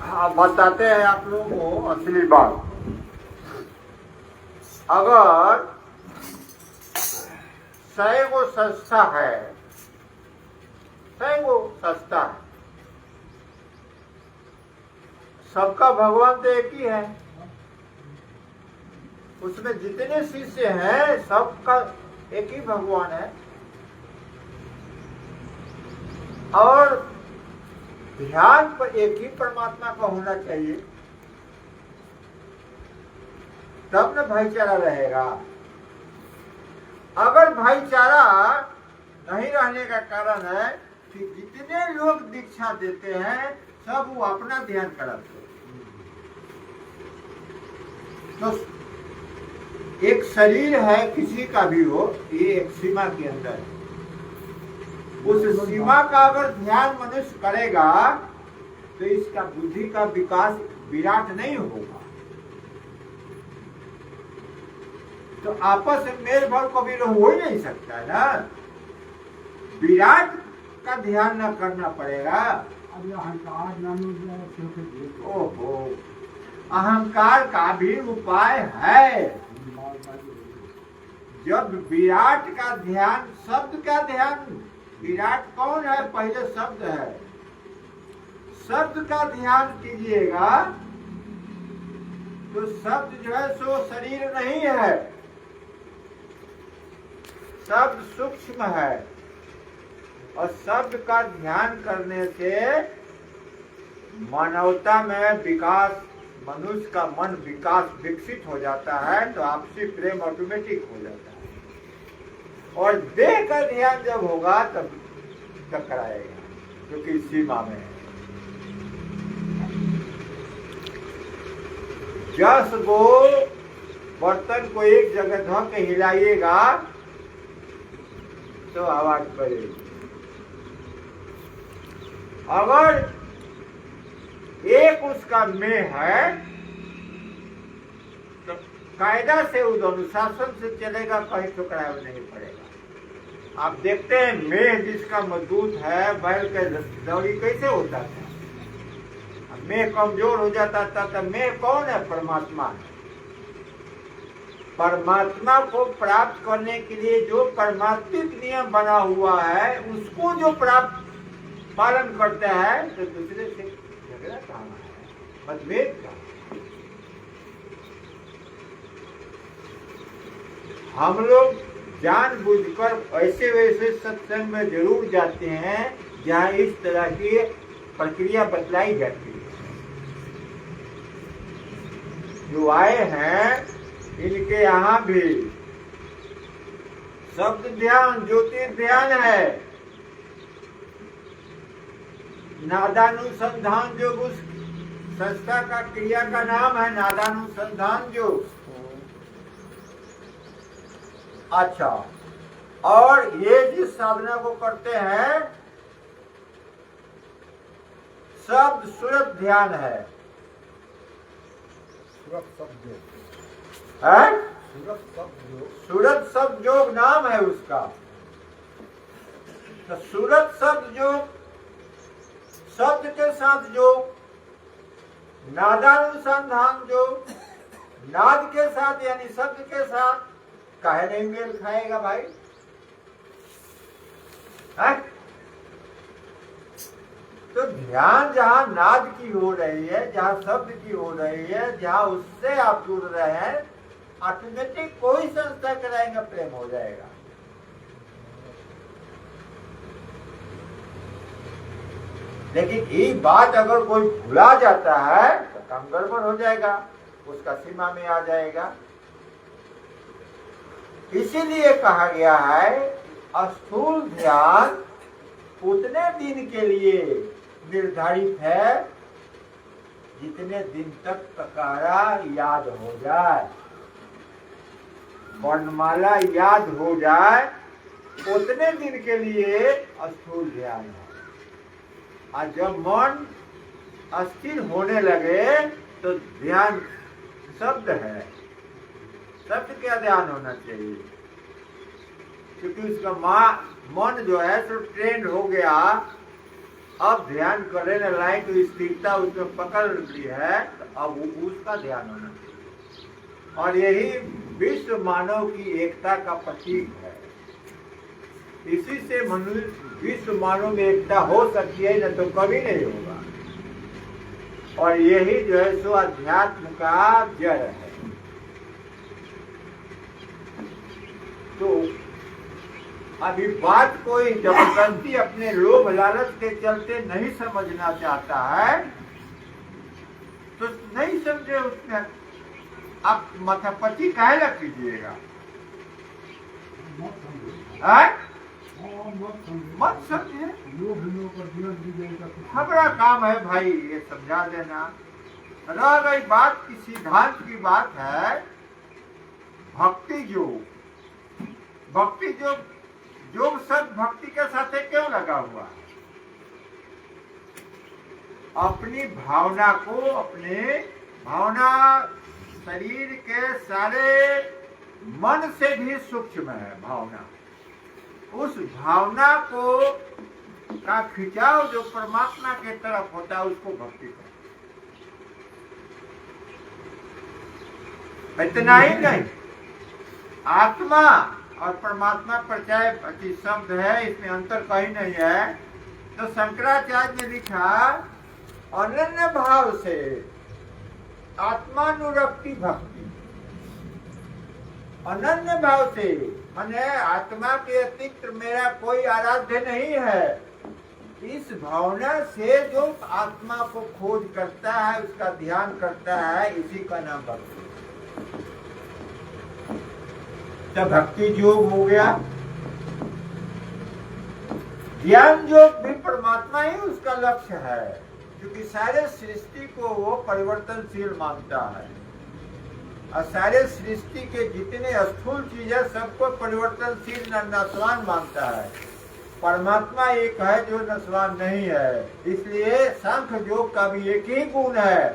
अब बताते हैं आप लोगों को असली बात। अगर 100 गो संस्था है, 100 गो संस्था है, सबका भगवान तो एक ही है, उसमें जितने शिष्य हैं सबका एक ही भगवान है, और ध्यान पर एक ही परमात्मा का होना चाहिए, तब न भाईचारा रहेगा। अगर भाईचारा नहीं रहने का कारण है कि जितने लोग दीक्षा देते हैं सब वो अपना ध्यान कराते हैं। तो एक शरीर है किसी का भी हो, ये एक सीमा के अंदर है, उस सीमा का अगर ध्यान मनुष्य करेगा तो इसका बुद्धि का विकास विराट नहीं होगा। तो आपस में मेल भाव कभी हो ही नहीं सकता है ना, विराट का ध्यान न करना पड़ेगा। ओहो, अहंकार का भी उपाय है। जब विराट का ध्यान, शब्द का ध्यान, विराट कौन है? पहले शब्द है, शब्द का ध्यान कीजिएगा तो शब्द जो है सो शरीर नहीं है, शब्द सूक्ष्म है, और शब्द का ध्यान करने से मानवता में विकास, मनुष्य का मन विकास विकसित हो जाता है, तो आपसी प्रेम ऑटोमेटिक हो जाता है। और देह का ध्यान जब होगा तब टकराएगा, क्योंकि सीमा में है। 10 गो बर्तन को एक जगह धो के हिलाइएगा तो आवाज करेगी। अगर एक उसका में है तो कायदा से उस अनुशासन से चलेगा, कहीं टुकड़ा नहीं पड़ेगा। आप देखते हैं मेह जिसका मजबूत है, बैल के दौड़ी कैसे होता था, मेह कमजोर हो जाता था, तो मेह कौन है? परमात्मा है। परमात्मा को प्राप्त करने के लिए जो परमात्मिक नियम बना हुआ है उसको जो प्राप्त पालन करते हैं, तो दूसरे से झगड़ा कहाँ है, मतभेद का। हम लोग जानबूझकर ऐसे वैसे सत्संग में जरूर जाते हैं जहाँ इस तरह की प्रक्रिया बतलाई जाती है। जो आए हैं इनके यहाँ भी शब्द ध्यान, ज्योतिष ध्यान है, नादानुसंधान योग उस संस्था का क्रिया का नाम है, नादानुसंधान योग। अच्छा, और ये जिस साधना को करते हैं शब्द सूरत ध्यान है, सूरत शब्द योग नाम है उसका। तो सूरत शब्द योग, शब्द के साथ योग, नादानुसंधान योग, नाद के साथ यानी शब्द के साथ काहे नहीं मेल खाएगा भाई? है? तो ध्यान जहाँ नाद की हो रही है, जहाँ शब्द की हो रही है, जहाँ उससे आप जुड़ रहे हैं, ऑटोमेटिक कोई संस्था कराएंगे प्रेम हो जाएगा। लेकिन ये बात अगर कोई भुला जाता है तो काम गड़बड़ हो जाएगा, उसका सीमा में आ जाएगा। इसीलिए कहा गया है स्थूल ध्यान उतने दिन के लिए निर्धारित है जितने दिन तक ककारा याद हो जाए, वर्णमाला याद हो जाए, उतने दिन के लिए स्थूल ध्यान है। और जब मन अस्थिर होने लगे तो ध्यान शब्द है, शब्द क्या ध्यान होना चाहिए, क्योंकि उसका मन जो है तो ट्रेंड हो गया अब ध्यान करने लायक तो स्थिरता उसमें पकड़ ली है, तो अब उसका ध्यान होना चाहिए। और यही विश्व मानव की एकता का प्रतीक है। इसी से मनुष्य विश्व मानव में एकता हो सकती है, न तो कभी नहीं होगा। और यही जो है सो अध्यात्म का जड़ है। तो अभी बात कोई जबरदस्ती अपने लोभ लालच के चलते नहीं समझना चाहता है तो नहीं समझे, उसमें आप माथापच्ची काहे लग कीजिएगा? मत समझे, हमारा काम है भाई ये समझा देना। रह गई बात की सिद्धांत की बात है भक्ति योग। भक्ति योग शब्द भक्ति के साथ क्यों लगा हुआ है? अपनी भावना को, अपने भावना शरीर के सारे मन से भी सूक्ष्म है भावना। उस भावना को का खिंचाव जो परमात्मा के तरफ होता है उसको भक्ति कहते हैं। इतना ही नहीं, आत्मा और परमात्मा पर चाहे अति शब्द है, इसमें अंतर कहीं नहीं है। तो शंकराचार्य ने लिखा अनन्य भाव से आत्मानुरक्ति भक्ति। अनन्य भाव से माने आत्मा के अतिरिक्त मेरा कोई आराध्य नहीं है। इस भावना से जो आत्मा को खोज करता है, उसका ध्यान करता है, इसी का नाम भक्ति। तो भक्ति योग हो गया। ज्ञान योग भी परमात्मा ही उसका लक्ष्य है, क्योंकि सारे सृष्टि को वो परिवर्तनशील मानता है और सारे सृष्टि के जितने स्थूल चीजें सबको परिवर्तनशील नस्वान मानता है। परमात्मा एक है जो नस्वान नहीं है। इसलिए सांख्य योग का भी एक ही गुण है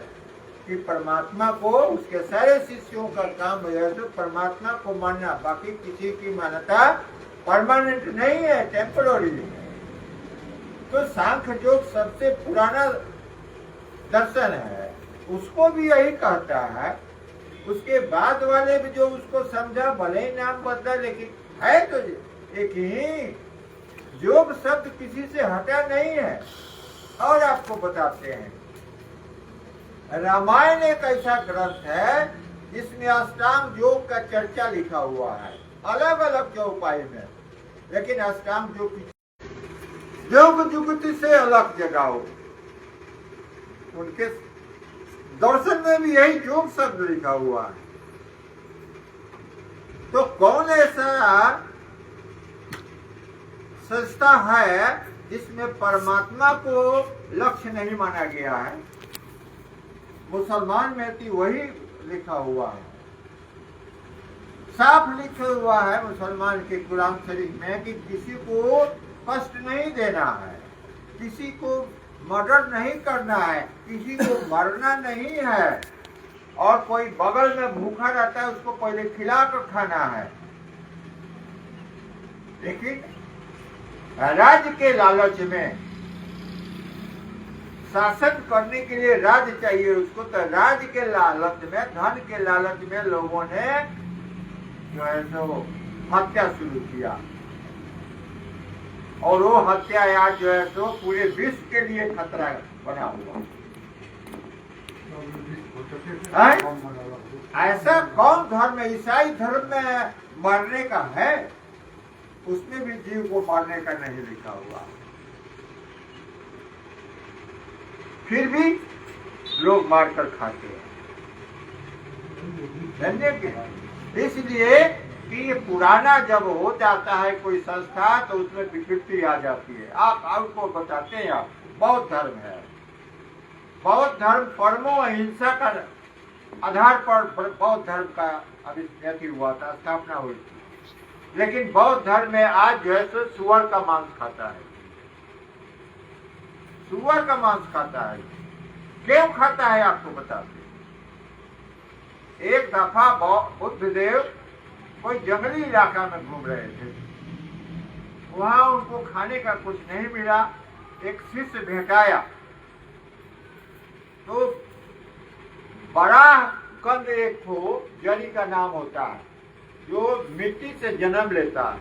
कि परमात्मा को, उसके सारे शिष्यों का काम है तो परमात्मा को मानना, बाकी किसी की मान्यता परमानेंट नहीं है, टेम्पररी है। तो सांख्य योग सबसे पुराना दर्शन है, उसको भी यही कहता है। उसके बाद वाले भी जो उसको समझा, भले ही नाम बदला, लेकिन है तो एक ही। योग शब्द किसी से हटा नहीं है। और आपको बताते हैं, रामायण एक ऐसा ग्रंथ है जिसमें अष्टांग योग का चर्चा लिखा हुआ है, अलग अलग के उपाय में। लेकिन अष्टांग योग जुगति से अलग जगाओ। उनके दर्शन में भी यही योग शब्द लिखा हुआ है। तो कौन ऐसा संस्था है जिसमें परमात्मा को लक्ष्य नहीं माना गया है? मुसलमान में भी वही लिखा हुआ है, साफ लिखा हुआ है मुसलमान के कुरान शरीफ में कि किसी को कष्ट नहीं देना है, किसी को मर्डर नहीं करना है, किसी को मरना नहीं है, और कोई बगल में भूखा रहता है उसको पहले खिला कर खाना है। लेकिन राज्य के लालच में, शासन करने के लिए राज्य चाहिए उसको, तो राज्य के लालच में, धन के लालच में लोगों ने जो है सो हत्या शुरू किया। और वो हत्या आज जो है सो पूरे विश्व के लिए खतरा बना हुआ। ऐसा कौन धर्म है? ईसाई धर्म में मरने का है, उसमें भी जीव को मारने का नहीं लिखा हुआ। फिर भी लोग मारकर खाते हैं। धन्य के इसलिए कि ये पुराना जब हो जाता है कोई संस्था तो उसमें विकृति आ जाती है। आप आपको बताते हैं, आप बौद्ध धर्म है, बौद्ध धर्म परमो अहिंसा का आधार पर बौद्ध धर्म का अभिव्यक्ति हुआ था, स्थापना हुई थी। लेकिन बौद्ध धर्म में आज जो है सो सुअर का मांस खाता है, सुअर का मांस खाता है। क्यों खाता है आपको बताते। एक दफा बुद्धदेव कोई जंगली इलाका में घूम रहे थे, वहां उनको खाने का कुछ नहीं मिला। एक शिष्य भेटाया, तो बड़ा कंद एक ठो जड़ी का नाम होता है जो मिट्टी से जन्म लेता है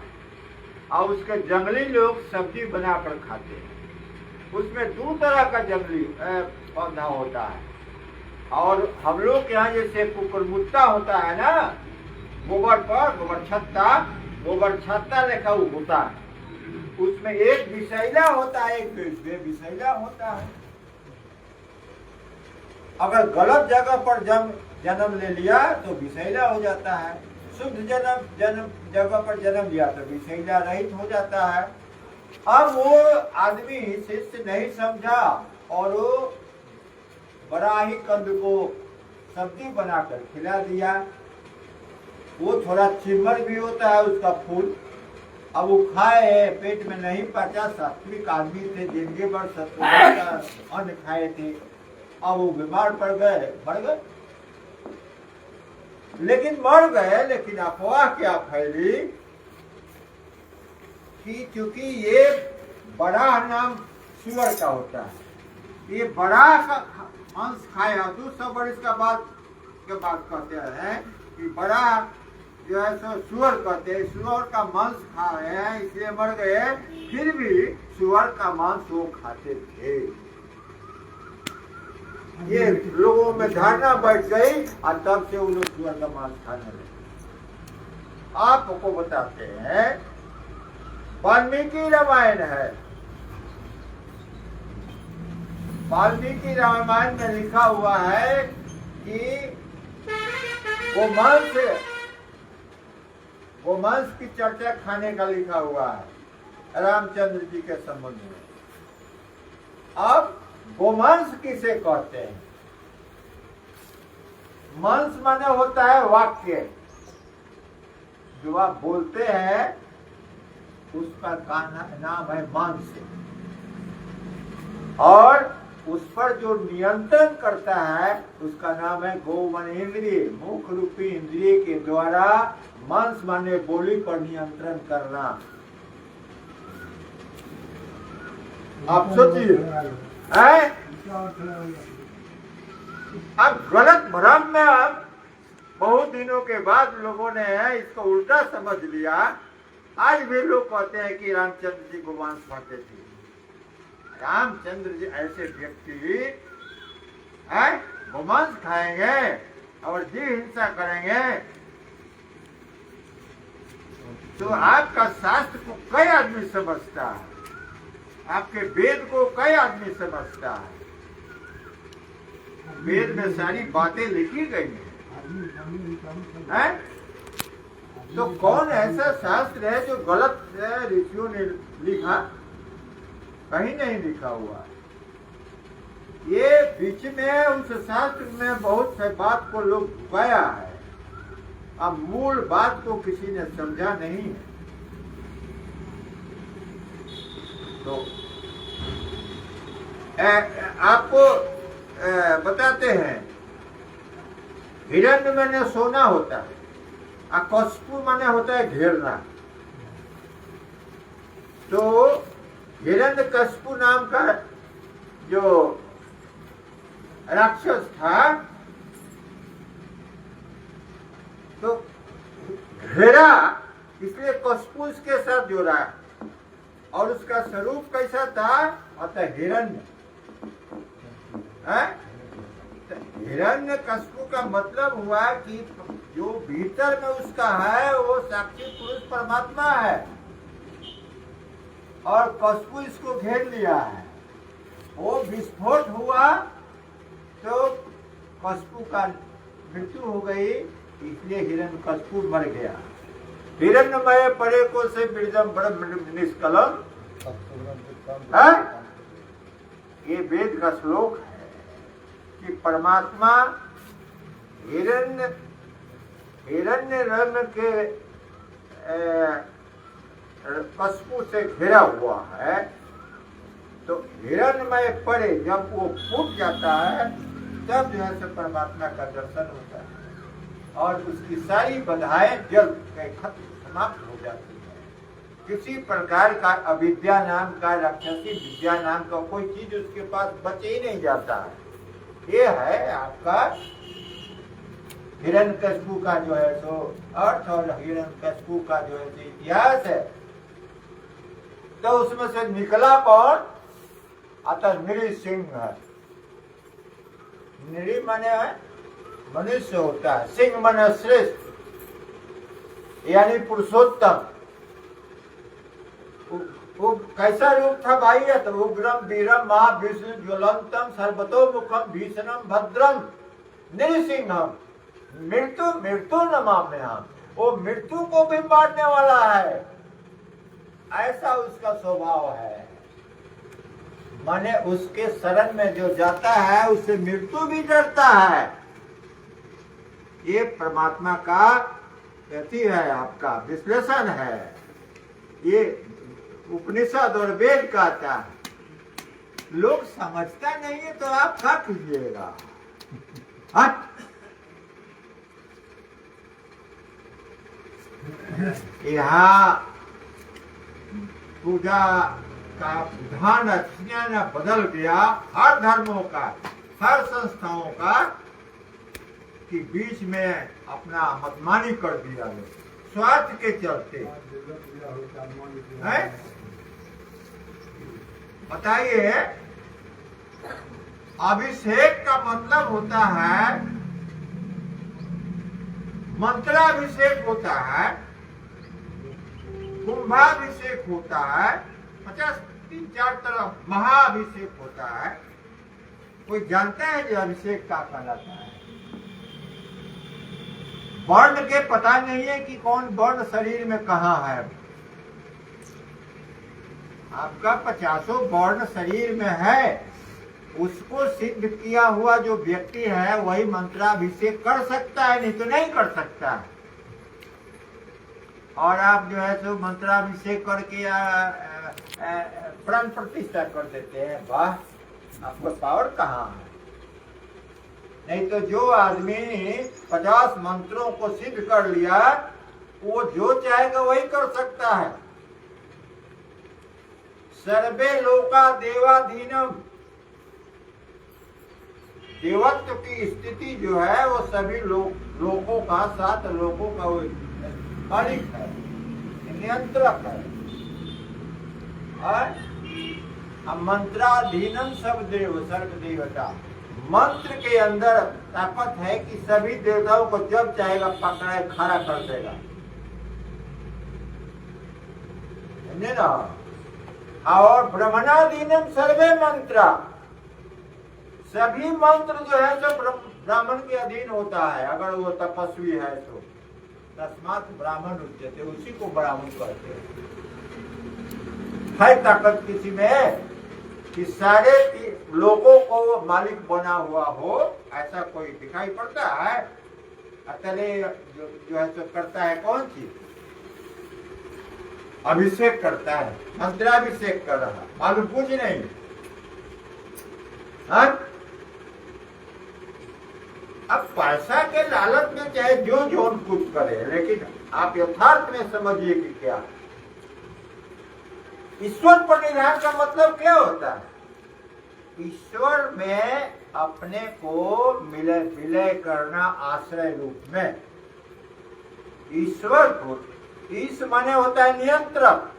और उसके जंगली लोग सब्जी बनाकर खाते हैं। उसमें 2 तरह का जंगली पौधा होता है, और हम लोग के यहाँ जैसे कुकुरमुत्ता होता है ना, गोबर पर गोबर छत्ता लेखा होता है, उसमें एक विषैला होता है, एक बेविषैला होता है। अगर गलत जगह पर जन्म ले लिया तो विषैला हो जाता है, शुद्ध जगह पर जन्म लिया तो विषैला रहित हो जाता है। अब वो आदमी शिष्य नहीं समझा और वो बड़ा ही कंद को सब्जी बनाकर खिला दिया। वो थोड़ा चिमर भी होता है उसका फूल। अब वो खाए, पेट में नहीं पचा, सात्विक आदमी थे, जिंदगी भर सत्व का अन्न खाए थे। अब वो बीमार पड़ गए, मर गए। लेकिन मर गए, लेकिन अफवाह क्या फैली कि क्योंकि ये बड़ा नाम सुअर का होता है, ये बड़ा अंश खाया। 200 वर्ष के बाद कहते हैं कि बड़ा जो है सो सुअर कहते हैं, सुअर का मांस खा रहे हैं इसलिए मर गए। फिर भी सुअर का मांस वो खाते थे। ये लोगों में धारणा बैठ गई और तब से वो लोग सुअर का मांस खाने लगे। आपको बताते हैं, वाल्मीकि रामायण है। वाल्मीकि रामायण में लिखा हुआ है कि गोमांस की चर्चा खाने का लिखा हुआ है रामचंद्र जी के संबंध में। अब गोमांस किसे कहते हैं? मांस माने होता है वाक्य, जो आप बोलते हैं उसका नाम है मांस, और उस पर जो नियंत्रण करता है उसका नाम है गौ माने इंद्रिय। मुख रूपी इंद्रिय के द्वारा मांस माने बोली पर नियंत्रण करना। आप सोचिए, अब गलत भ्रम में अब बहुत दिनों के बाद लोगों ने इसको उल्टा समझ लिया। आज भी लोग कहते हैं कि रामचंद्र जी गोमांस खाते थे। रामचंद्र जी ऐसे व्यक्ति गोमांस खाएंगे और जीव हिंसा करेंगे तो आपका शास्त्र को कई आदमी समझता है, आपके वेद को कई आदमी समझता है। वेद में सारी बातें लिखी गई हैं। तो कौन ऐसा शास्त्र है जो गलत ऋषियों ने लिखा? कहीं नहीं लिखा हुआ। ये बीच में उस शास्त्र में बहुत से बात को लोग गया है, अब मूल बात को किसी ने समझा नहीं है। तो आपको बताते हैं, हिरण्य माने सोना होता है, कशपू माने होता है घेरना। तो हिरण्यकशिपु नाम का जो राक्षस था, तो घेरा इसलिए कशपू के साथ जोड़ा, और उसका स्वरूप कैसा था? अतः हिरण्य। हिरण्यकशिपु का मतलब हुआ कि जो भीतर में उसका है वो साक्षी पुरुष परमात्मा है, और कशपू इसको घेर लिया है। वो विस्फोट हुआ तो कशपू का मृत्यु हो गई, इसलिए हिरण्यकशिपु मर गया। हिरण्यमय परे को से बिरजम ब्रह्म निष्कलम, ये वेद का श्लोक है कि परमात्मा हिरण्य रंग के कशपू से घिरा हुआ है। तो हिरण्यमय परे जब वो फूट जाता है तब जो है परमात्मा का दर्शन होता है और उसकी सारी बाधाएं जल के खत्म समाप्त हो जाती है। किसी प्रकार का अविद्या नाम का, राक्षसी विद्या नाम का कोई चीज उसके पास बच ही नहीं जाता है। ये है आपका हिरण्यकशिपु का जो है सो अर्थ और हिरण्यकशिपु का जो है इतिहास है। तो उसमें से निकला कौन? अतः नृसिंह। नृ माने मनुष्य होता है, सिंह माने श्रेष्ठ यानी पुरुषोत्तम। वो कैसा रूप था भाई? तो उग्रम वीरम महाविष्णु ज्वलंतम सर्वतोमुखम भीषणम भद्रम नृसिंहम मृत्यु नमाम्यहम्। वो मृत्यु को भी मारने वाला है, ऐसा उसका स्वभाव है। माने उसके शरण में जो जाता है उससे मृत्यु भी डरता है। ये परमात्मा का अति है, आपका विश्लेषण है। ये उपनिषद और वेद कहता है। लोग समझता नहीं है तो आप क्या कीजिएगा? यहाँ पूजा का विधान बदल गया, हर धर्मों का, हर संस्थाओं का, कि बीच में अपना मतमानी कर दिया है स्वार्थ के चलते। बताइए, अभिषेक का मतलब होता है, मंत्राभिषेक होता है, कुंभाभिषेक होता है, 53 तरह महाअभिषेक होता है। कोई जानता है जो अभिषेक का कहलाता है? वर्ण के पता नहीं है कि कौन वर्ण शरीर में कहाँ है। आपका 50 वर्ण शरीर में है, उसको सिद्ध किया हुआ जो व्यक्ति है वही मंत्राभिषेक कर सकता है, नहीं तो नहीं कर सकता। और आप जो है सो मंत्राभिषेक करके प्राण प्रतिष्ठा कर देते हैं। वाह, आपको पावर कहाँ है? नहीं तो जो आदमी 50 मंत्रों को सिद्ध कर लिया, वो जो चाहेगा वही कर सकता है। सर्वे लोका देवाधीनम, देवत्व की स्थिति जो है वो सभी लोगों का, 7 लोगों का वो मालिक है, नियंत्रक है। और मंत्राधीनम सब देव सर्व देवता, मंत्र के अंदर ताकत है कि सभी देवताओं को जब चाहेगा पकड़े खड़ा कर देगा, समझे ना। और ब्रह्मणाधीनम सर्वे मंत्र, सभी मंत्र जो है तो ब्राह्मण के अधीन होता है। अगर वो तपस्वी है तो तस्मात् ब्राह्मण उच्यते, उसी को ब्राह्मण कहते हैं। है ताकत किसी में कि सारे लोगों को मालिक बना हुआ हो, ऐसा कोई दिखाई पड़ता है? अतले जो है तो करता है कौन चीज? अभिषेक करता है, मंत्राभिषेक कर रहा, मालूम कुछ नहीं। हाँ? अब पैसा के लालच में चाहे जो कुछ करे, लेकिन आप यथार्थ में समझिए कि क्या ईश्वर परिधान का मतलब क्या होता है? ईश्वर में अपने को विलय करना आश्रय रूप में। ईश्वर को, ईश माने होता है नियंत्रक।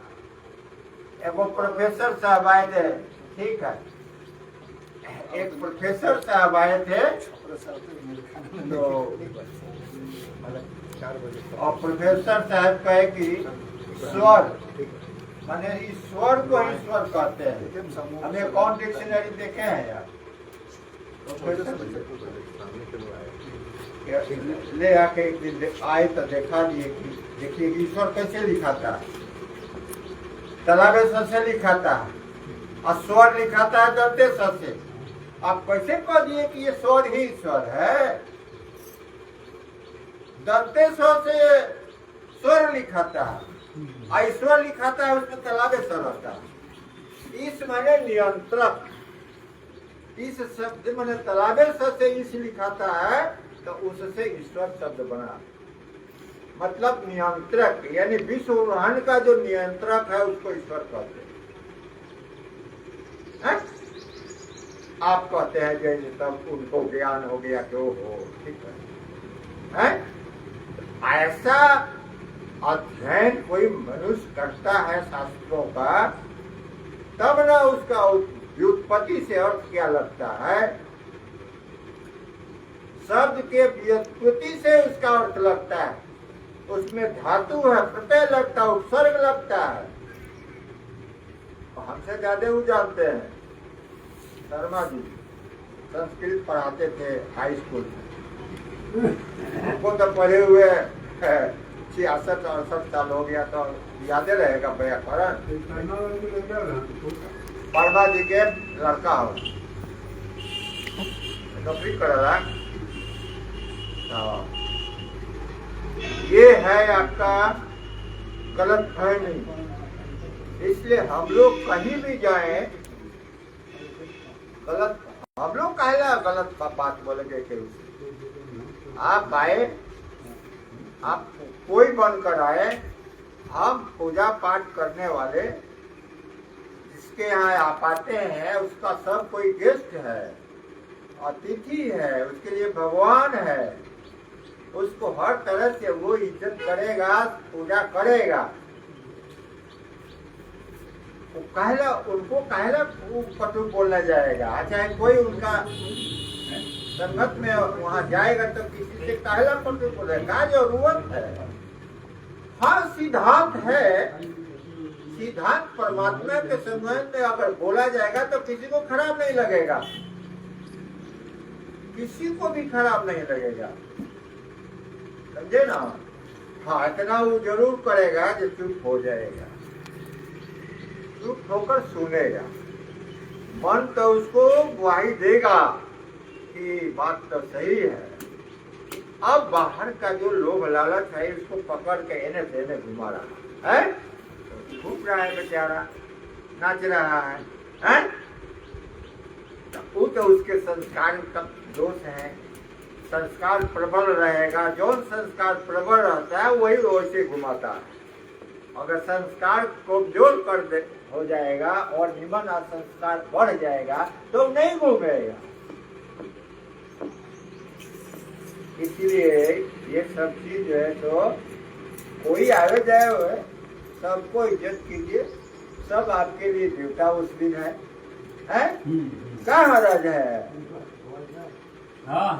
एक प्रोफेसर साहब आए थे, ठीक है, एक प्रोफेसर साहब आए थे तो और प्रोफेसर साहब कहे कि स्वर माने ईश्वर को ईश्वर कहते हैं। हमें कौन डिक्शनरी देखे हैं यार? ले आके एक दिन आए तो देखा दिए कि देखिए ईश्वर कैसे लिखाता है। तालाबे स से लिखाता है और स्वर लिखाता है दंते स से। आप कैसे कह दिए कि ये स्वर ही ईश्वर है? दंते स से स्वर लिखाता है, ईश्वर लिखाता है उसमें तालाबे स रहता है। ईश माने नियंत्रक। इस शब्द माने तालाबे स से ईश लिखाता है तो उससे ईश्वर शब्द बना। मतलब नियंत्रक, यानी विश्व ब्रह्मांड का जो नियंत्रक है उसको ईश्वर कहते हैं। आप कहते हैं जैसे तब उनको ज्ञान हो गया क्यों हो, ठीक है? ऐसा अध्ययन कोई मनुष्य करता है शास्त्रों का, तब ना उसका व्युत्पत्ति से अर्थ क्या लगता है, शब्द के व्युत्पत्ति से उसका अर्थ लगता है, उसमें धातु है, प्रत्यय लगता है, उपसर्ग लगता है। हमसे ज्यादा वो जानते हैं। शर्मा जी संस्कृत पढ़ाते थे हाई स्कूल में, उनको तो पढ़े हुए 66-68 साल हो गया, तो याद रहेगा व्याकरण। परमा जी के लड़का हो, नौकरी कर रहा है। ये है आपका गलत फहमी। इसलिए हम लोग कहीं भी जाएं, गलत, हम लोग कहला गलत का बात बोलेंगे कि आप आए, आप कोई बनकर आए, हम पूजा पाठ करने वाले जिसके यहाँ आप आते हैं उसका सब कोई गेस्ट है, अतिथि है, उसके लिए भगवान है, उसको हर तरह से वो इज्जत करेगा, पूजा करेगा। वो कहला, उनको कहला कटु बोलना जाएगा, चाहे कोई उनका संगत में वहां जाएगा तो किसी से कहला कटु बोलेगा, जरूरत है। हाँ सिद्धांत है, सिद्धांत परमात्मा के संबंध में अगर बोला जाएगा तो किसी को खराब नहीं लगेगा, किसी को भी खराब नहीं लगेगा, समझे ना? हाँ इतना वो जरूर करेगा जो चुप हो जाएगा, चुप होकर सुनेगा, मन तो उसको ग्वाही देगा कि बात तो सही है। अब बाहर का जो लोभ लालच है उसको पकड़ के एने से एने घुमा रहा है, घूम रहा है बेचारा, नाच रहा है? वो तो उसके संस्कार का दोष है। संस्कार प्रबल रहेगा, जो संस्कार प्रबल रहता है वही वैसे घुमाता है। अगर संस्कार कमजोर कर दे हो जाएगा और निमन संस्कार बढ़ जाएगा तो नहीं घूमेगा। इसलिए ये सब चीज जो है तो कोई आवे जाए हुए सबको इज्जत कीजिए, सब आपके लिए देवता उस दिन है? क्या हरज है? हाँ।